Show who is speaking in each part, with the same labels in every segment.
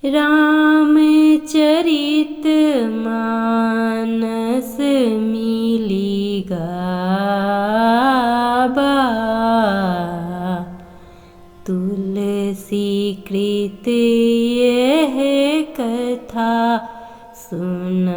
Speaker 1: रामचरित मानस मिली गाबा, तुलसी कृत यह कथा सुनाबा।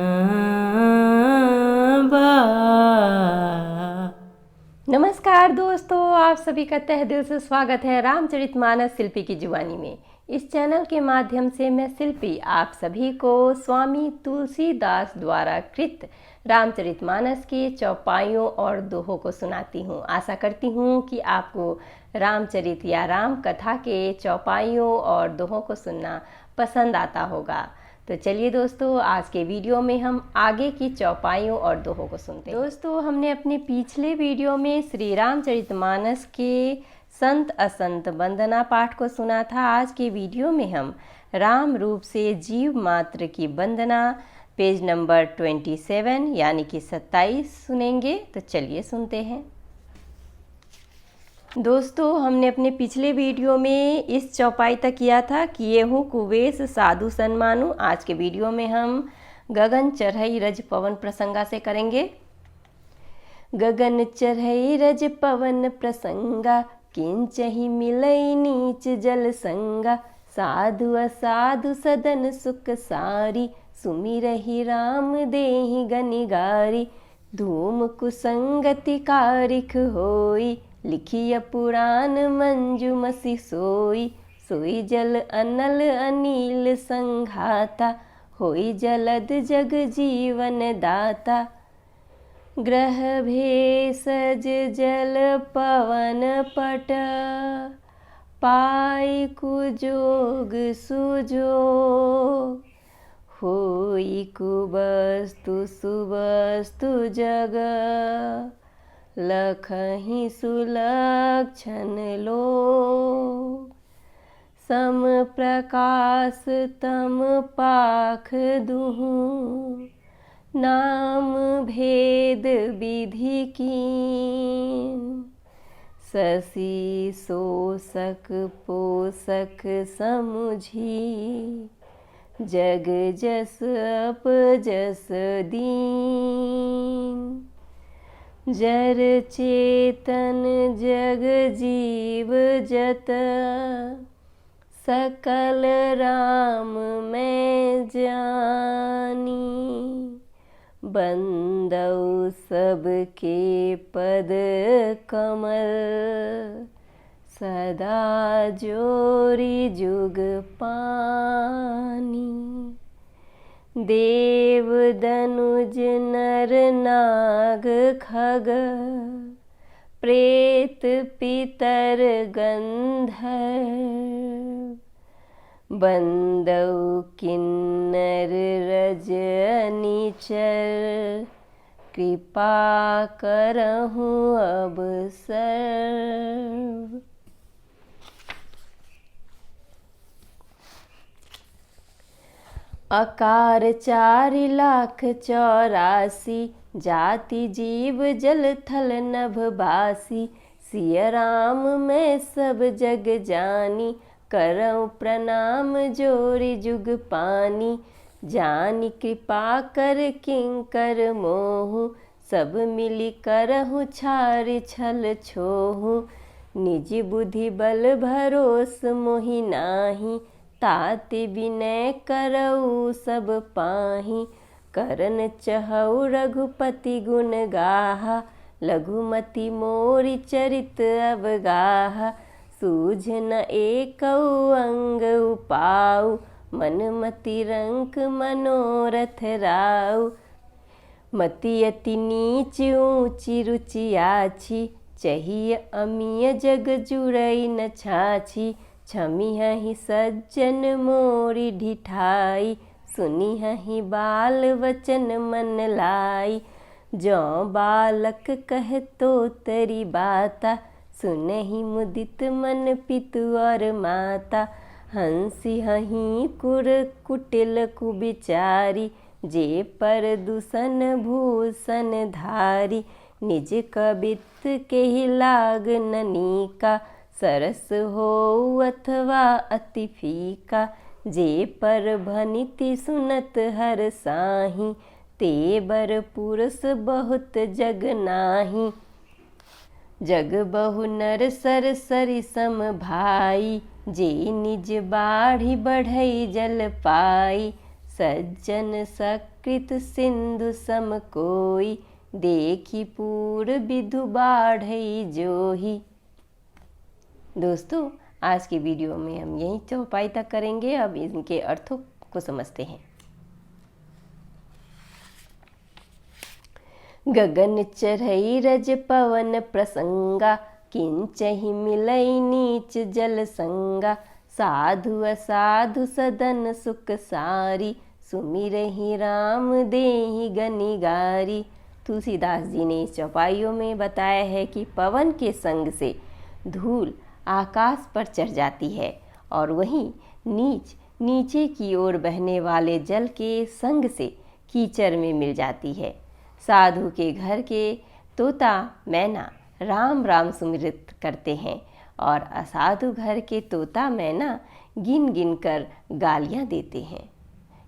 Speaker 2: नमस्कार दोस्तों, आप सभी का तहे दिल से स्वागत है रामचरितमानस शिल्पी की जुबानी में। इस चैनल के माध्यम से मैं शिल्पी आप सभी को स्वामी तुलसीदास द्वारा कृत रामचरितमानस के चौपाइयों और दोहों को सुनाती हूँ। आशा करती हूँ कि आपको रामचरित या राम कथा के चौपाइयों और दोहों को सुनना पसंद आता होगा। तो चलिए दोस्तों, आज के वीडियो में हम आगे की चौपाइयों और दोहों को सुनते हैं। दोस्तों, हमने अपने पिछले वीडियो में श्री रामचरितमानस के संत असंत वंदना पाठ को सुना था। आज के वीडियो में हम राम रूप से जीव मात्र की वंदना पेज नंबर 27 यानी कि 27 सुनेंगे। तो चलिए सुनते हैं। दोस्तों, हमने अपने पिछले वीडियो में इस चौपाई तक किया था कि ये हूँ कुवेश साधु सन्मानु। आज के वीडियो में हम गगन चढ़ई रज पवन प्रसंगा से करेंगे। गगन चढ़ई रज पवन प्रसंगा, किंचहि मिलई नीच जल संगा। साधु असाधु सदन सुख सारी, सुमिरहि राम देहि गनिगारी। धूम कुसंगति कारिख होई, लिखिय पुराण मंजु मसी सोई। सोई जल अनल अनील संघाता, होई जलद जग जीवन दाता। ग्रह भेषज जल पवन पट, पाई कुजोग सुजोग। होई कुवस्तु सुवस्तु जग, लखहि सुलक्षण लोग। सम प्रकाश तम पाख दुहु, नाम भेद विधि कीन। शशि शोषक पोषक समुझी, जग जस अप जस दीन। जर चेतन जग जीव जत, सकल राम मैं जानी। बंदौ सबके पद कमल, सदा जोरी जुग पानी। देव दनुज नर नाग खग, प्रेत पितर गंधर्व। बंदौ किन्नर रज निचर, कृपा करहूँ अब सर्व। अकार 4,84,, जाति जीव जल थल नभ बासी। सिय राम मैं सब जग जानी, करऊँ प्रणाम जोरि जुग पानी। जानि कृपा कर किंकर मोहु, सब मिली करहु छारि छल छोहु। निज बुद्धि बल भरोस मोहि नाही, ताति विनय करऊ सब पाही। करन चहऊ रघुपति गुण गाहा, लघुमति मोरि चरित अवगाहा। सूझ न एकऊ अंग उपाऊ, मन मति रंक मनोरथ राऊ। मति अति नीच ऊँची रुचि आछी, चाहिए अमीय जग जुड़ई न छाछी। छमिहहि सज्जन मोरि ढिठाई, सुनिहहि बाल वचन मन लाई। जौ बालक कह तो तरी बाता, सुनहि मुदित मन पितु और माता। हंसी हहीं कुर कुटिल कुबिचारी, जे पर दूषण भूषण धारी। निज कबित केहि लाग ननीका, सरस हो अथवा अति फीका। जे पर भनिति सुनत हर साही, ते बर पुरुष बहुत जग नाही। जग बहु नर सर सरि सम भाई, जे निज बाढ़ि बढ़ई जल पाई। सज्जन सकृत सिंधु सम कोई, देखी पूर विधु बाढ़ई जोही। दोस्तों, आज की वीडियो में हम यही चौपाई तक करेंगे। अब इनके अर्थों को समझते हैं। गगन चढ़ई रज पवन प्रसंगा, किंचहि मिलई नीच जल संगा। साधु असाधु सदन सुख सारी, सुमिरहि राम देहि गनिगारी। तुलसीदास जी ने इस चौपाइयों में बताया है कि पवन के संग से धूल आकाश पर चढ़ जाती है और वहीं नीचे की ओर बहने वाले जल के संग से कीचड़ में मिल जाती है। साधु के घर के तोता मैना राम राम सुमिरित करते हैं और असाधु घर के तोता मैना गिन गिन कर गालियाँ देते हैं।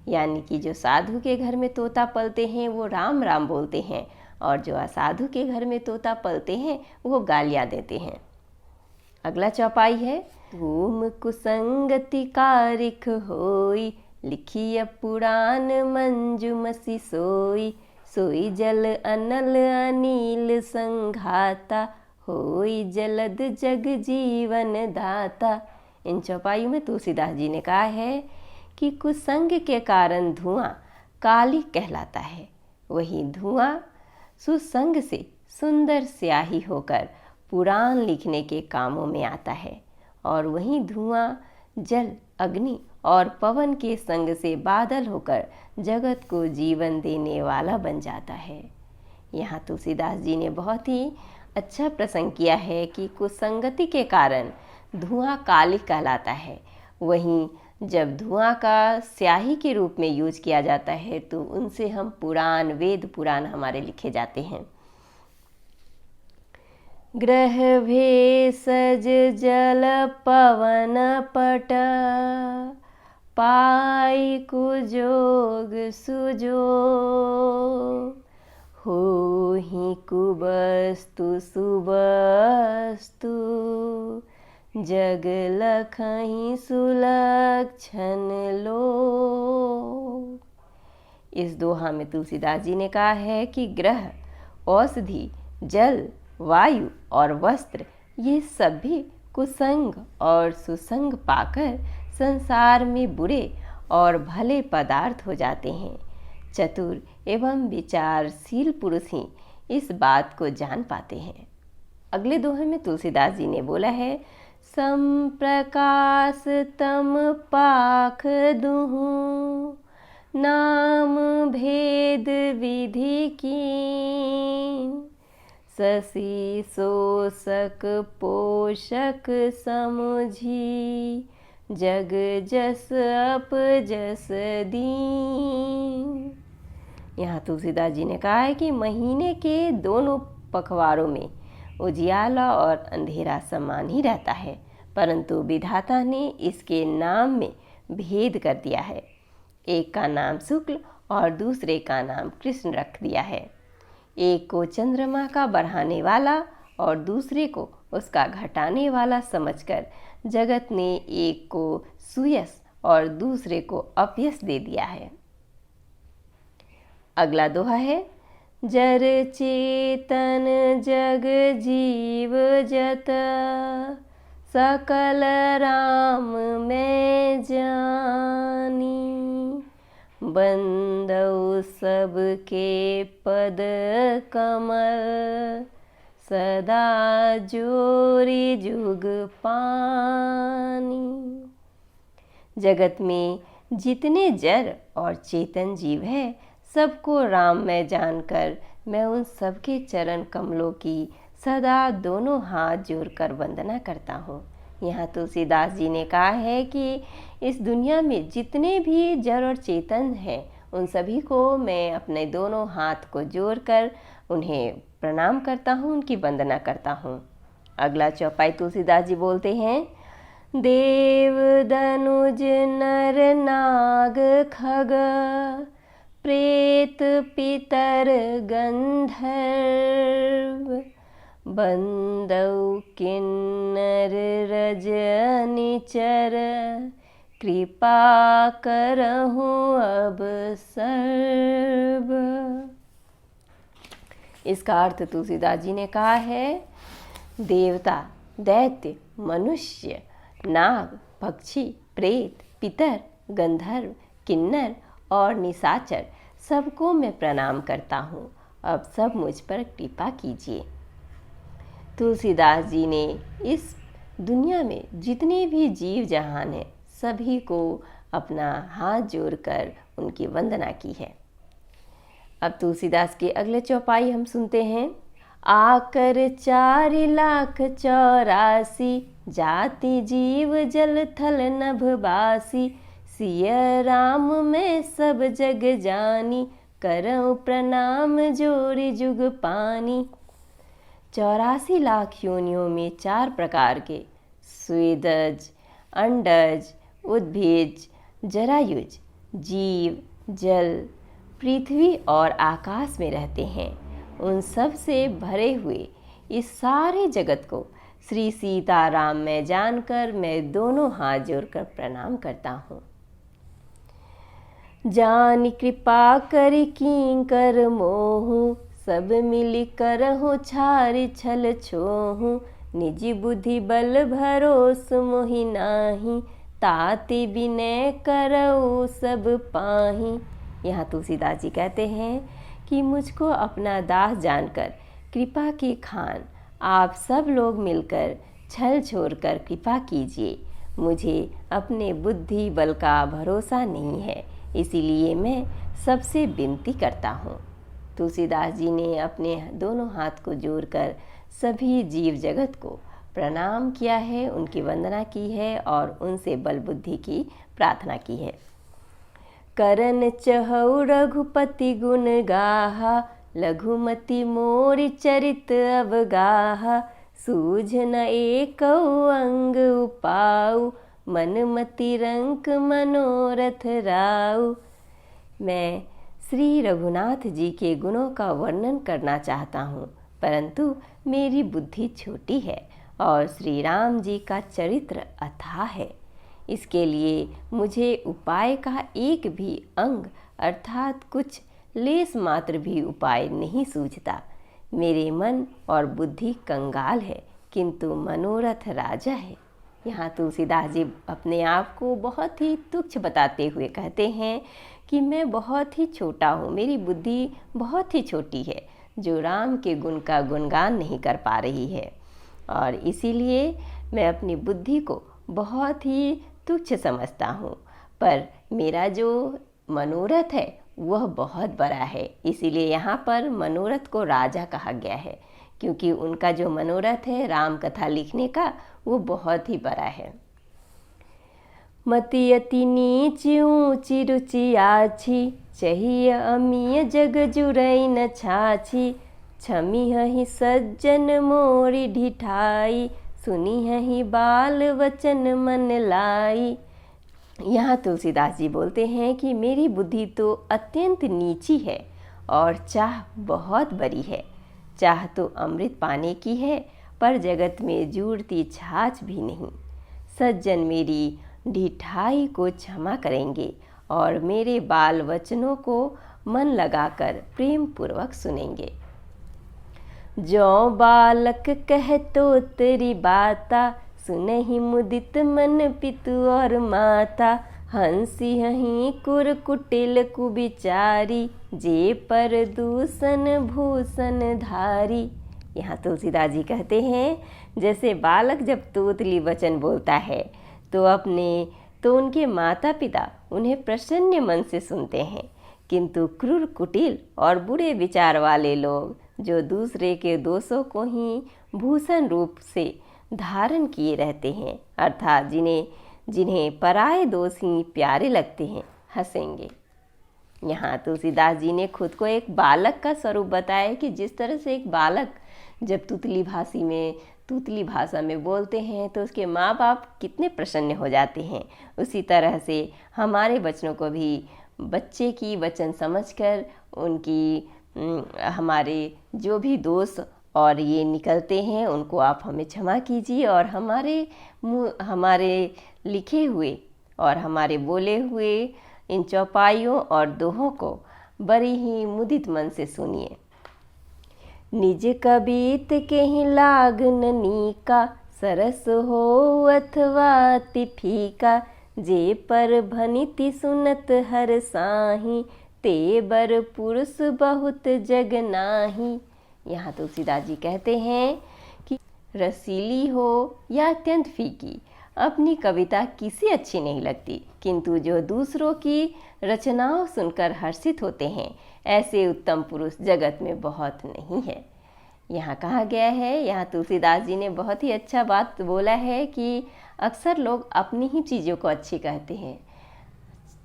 Speaker 2: यानी कि जो साधु के घर में तोता पलते हैं वो राम राम बोलते हैं और जो असाधु के घर में तोता पलते हैं वो गालियाँ देते हैं। अगला चौपाई है। धूम कुसंगति कारिख होई, लिखिय पुराण मंजुमसी सोई। सोई जल अनल अनील संघाता, होई जलद जग जीवन दाता। इन चौपाइयों में तुलसीदास जी ने कहा है कि कुसंग के कारण धुआं काली कहलाता है, वही धुआं सुसंग से सुंदर स्याही होकर पुराण लिखने के कामों में आता है और वहीं धुआं जल अग्नि और पवन के संग से बादल होकर जगत को जीवन देने वाला बन जाता है। यहाँ तुलसीदास जी ने बहुत ही अच्छा प्रसंग किया है कि कुसंगति के कारण धुआं काली कहलाता है, वहीं जब धुआं का स्याही के रूप में यूज किया जाता है तो उनसे हम पुराण वेद पुराण हमारे लिखे जाते हैं। ग्रह भेषज जल पवन पट, पाई कुजोग सुजो। होहि कुबस्तु सुबस्तु, जग लखहि सुलक्षण लो। इस दोहा में तुलसीदास जी ने कहा है कि ग्रह, औषधि, जल, वायु और वस्त्र ये सभी कुसंग और सुसंग पाकर संसार में बुरे और भले पदार्थ हो जाते हैं। चतुर एवं विचारशील पुरुष ही इस बात को जान पाते हैं। अगले दोहे में तुलसीदास जी ने बोला है। संप्रकाश तम पाख दुहु, नाम भेद विधि कीन। शशि शोषक पोषक समुझी, जग जस अप जस दीन। यहाँ तुलसीदास जी ने कहा है कि महीने के दोनों पखवारों में उजियाला और अंधेरा समान ही रहता है, परंतु विधाता ने इसके नाम में भेद कर दिया है। एक का नाम शुक्ल और दूसरे का नाम कृष्ण रख दिया है। एक को चंद्रमा का बढ़ाने वाला और दूसरे को उसका घटाने वाला समझकर जगत ने एक को सुयश और दूसरे को अपयश दे दिया है। अगला दोहा है। जर चेतन जग जीव जत, सकल राम में जानी। बंदौ सबके पद कमल, सदा जोरी जुग पानी। जगत में जितने जड़ और चेतन जीव है सबको राम में जानकर मैं उन सबके चरण कमलों की सदा दोनों हाथ जोड़कर वंदना करता हूँ। यहाँ तुलसीदास जी ने कहा है कि इस दुनिया में जितने भी जड़ और चेतन हैं उन सभी को मैं अपने दोनों हाथ को जोड़कर उन्हें प्रणाम करता हूँ, उनकी वंदना करता हूँ। अगला चौपाई तुलसीदास जी बोलते हैं। देव दनुज नर नाग खग प्रेत पितर गंधर्व बंदौ किन्नर रजनिचर कृपा करहूँ अब सर्व। इसका अर्थ तुलसीदास जी ने कहा है, देवता, दैत्य, मनुष्य, नाग, पक्षी, प्रेत, पितर, गंधर्व, किन्नर और निशाचर सबको मैं प्रणाम करता हूँ, अब सब मुझ पर कृपा कीजिए। तुलसीदास जी ने इस दुनिया में जितने भी जीव जहान हैं सभी को अपना हाथ जोड़कर उनकी वंदना की है। अब तुलसीदास के अगले चौपाई हम सुनते हैं। आकर 4,84,000 जाति जीव जल थल नभ बासी, सिय राम में सब जग जानी, करऊँ प्रणाम जोरी जुग पानी। 84 लाख योनियों में 4 प्रकार के स्वेदज, अंडज, उद्भिज, जरायुज जीव जल, पृथ्वी और आकाश में रहते हैं। उन सब से भरे हुए इस सारे जगत को श्री सीताराम में जानकर मैं दोनों हाथ जोड़कर प्रणाम करता हूँ। जान कृपा करि किंकर मोहु, सब मिली करहु छारि छल छोहु, निजी बुद्धि बल भरोस मोहि नाही, ताति विनय करऊ सब पाही। यहाँ तुलसीदास जी कहते हैं कि मुझको अपना दास जानकर कृपा की खान आप सब लोग मिलकर छल छोड़कर कृपा कीजिए। मुझे अपने बुद्धि बल का भरोसा नहीं है, इसीलिए मैं सबसे विनती करता हूँ। तुलसीदास जी ने अपने दोनों हाथ को जोड़कर सभी जीव जगत को प्रणाम किया है, उनकी वंदना की है और उनसे बल बुद्धि की प्रार्थना की है। करन चहु रघुपति गुण गाहा, लघुमति मोरि चरित अवगाहा, सूझ न एकौ अंग उपाऊ, मन मति रंक मनोरथ राऊ। मैं श्री रघुनाथ जी के गुणों का वर्णन करना चाहता हूँ, परंतु मेरी बुद्धि छोटी है और श्री राम जी का चरित्र अथाह है। इसके लिए मुझे उपाय का एक भी अंग अर्थात कुछ लेस मात्र भी उपाय नहीं सूझता। मेरे मन और बुद्धि कंगाल है, किंतु मनोरथ राजा है। यहाँ तुलसीदास जी अपने आप को बहुत ही तुच्छ बताते हुए कहते हैं कि मैं बहुत ही छोटा हूँ, मेरी बुद्धि बहुत ही छोटी है, जो राम के गुण का गुणगान नहीं कर पा रही है, और इसीलिए मैं अपनी बुद्धि को बहुत ही तुच्छ समझता हूँ। पर मेरा जो मनोरथ है वह बहुत बड़ा है, इसीलिए यहाँ पर मनोरथ को राजा कहा गया है, क्योंकि उनका जो मनोरथ है राम कथा लिखने का वो बहुत ही बड़ा है। मति अति नीच ऊँची रुचि आछी, चाहिए अमीय जग जुरई न छाछी, छमी ही सज्जन मोरी ढिठाई, सुनी ही बाल वचन मन लाई। यहाँ तुलसीदास जी बोलते हैं कि मेरी बुद्धि तो अत्यंत नीची है और चाह बहुत बड़ी है। चाह तो अमृत पाने की है, पर जगत में जुड़ती छाछ भी नहीं। सज्जन मेरी ढिठाई को क्षमा करेंगे और मेरे बाल वचनों को मन लगाकर प्रेम पूर्वक सुनेंगे। जो बालक कह तो तेरी बाता, सुनहि मुदित मन पितु और माता, हंसी हहीं कुर कुटिल कुबिचारी, जे पर दूषण भूषण धारी। यहाँ तुलसीदास जी कहते हैं, जैसे बालक जब तोतली वचन बोलता है तो उनके माता पिता उन्हें प्रसन्न मन से सुनते हैं, किंतु क्रूर कुटिल और बुरे विचार वाले लोग जो दूसरे के दोषों को ही भूषण रूप से धारण किए रहते हैं, अर्थात जिन्हें पराये दोष ही प्यारे लगते हैं, हंसेंगे। यहाँ तुलसीदास जी ने खुद को एक बालक का स्वरूप बताया कि जिस तरह से एक बालक जब तुतली भाषी में तूतली भाषा में बोलते हैं तो उसके माँ बाप कितने प्रसन्न हो जाते हैं। उसी तरह से हमारे बच्चों को भी बच्चे की वचन समझकर उनकी हमारे जो भी दोष और ये निकलते हैं उनको आप हमें क्षमा कीजिए और हमारे लिखे हुए और हमारे बोले हुए इन चौपाइयों और दोहों को बड़ी ही मुदित मन से सुनिए। निज कबीत के ही लागन नीका, सरस हो अथवा तिफीका, जे पर भनिति सुनत हर साही, ते बर पुरुष बहुत जग नाही। यहाँ तुलसीदास जी कहते हैं कि रसीली हो या अत्यंत फीकी, अपनी कविता किसी अच्छी नहीं लगती, किंतु जो दूसरों की रचनाओं सुनकर हर्षित होते हैं ऐसे उत्तम पुरुष जगत में बहुत नहीं है। यहाँ कहा गया है, यहाँ तुलसीदास जी ने बहुत ही अच्छा बात बोला है कि अक्सर लोग अपनी ही चीज़ों को अच्छी कहते हैं,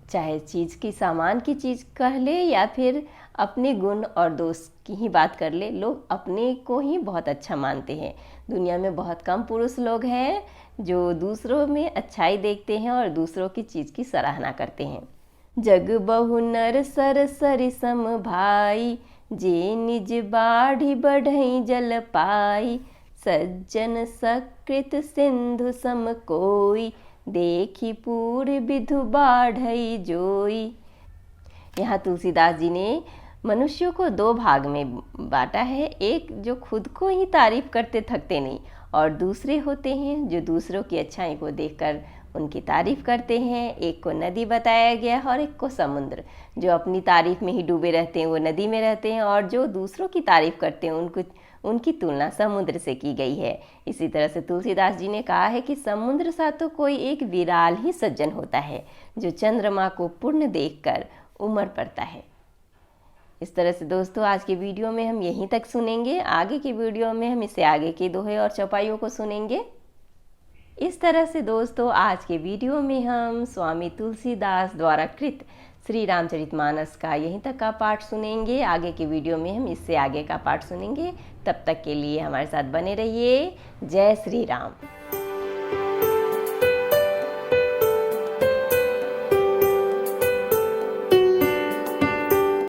Speaker 2: चाहे चीज़ की सामान की चीज़ कह ले या फिर अपने गुण और दोष की ही बात कर ले, लोग अपने को ही बहुत अच्छा मानते हैं। दुनिया में बहुत कम पुरुष लोग हैं जो दूसरों में अच्छाई देखते हैं और दूसरों की चीज़ की सराहना करते हैं। जग बहु नर सर सरि सम भाई, जे निज बाढ़ी बढ़ई जल पाई, सज्जन सकृत सिंधु सम कोई, देखी पूर विधु बाढ़ई जोई। यहाँ तुलसीदास जी ने मनुष्यों को दो भाग में बांटा है, एक जो खुद को ही तारीफ करते थकते नहीं और दूसरे होते हैं जो दूसरों की अच्छाई को देखकर उनकी तारीफ करते हैं। एक को नदी बताया गया और एक को समुद्र। जो अपनी तारीफ में ही डूबे रहते हैं वो नदी में रहते हैं और जो दूसरों की तारीफ करते हैं उनकी तुलना समुद्र से की गई है। इसी तरह से तुलसीदास जी ने कहा है कि समुद्र सा तो कोई एक विराल ही सज्जन होता है जो चंद्रमा को पूर्ण देखकर उमड़ पड़ता है। इस तरह से दोस्तों आज के वीडियो में हम यहीं तक सुनेंगे। आगे की वीडियो में हम इससे आगे के दोहे और चौपाइयों को सुनेंगे। इस तरह से दोस्तों आज के वीडियो में हम स्वामी तुलसीदास द्वारा कृत श्री रामचरितमानस का यहीं तक का पाठ सुनेंगे। आगे के वीडियो में हम इससे आगे का पाठ सुनेंगे। तब तक के लिए हमारे साथ बने रहिए। जय श्री राम।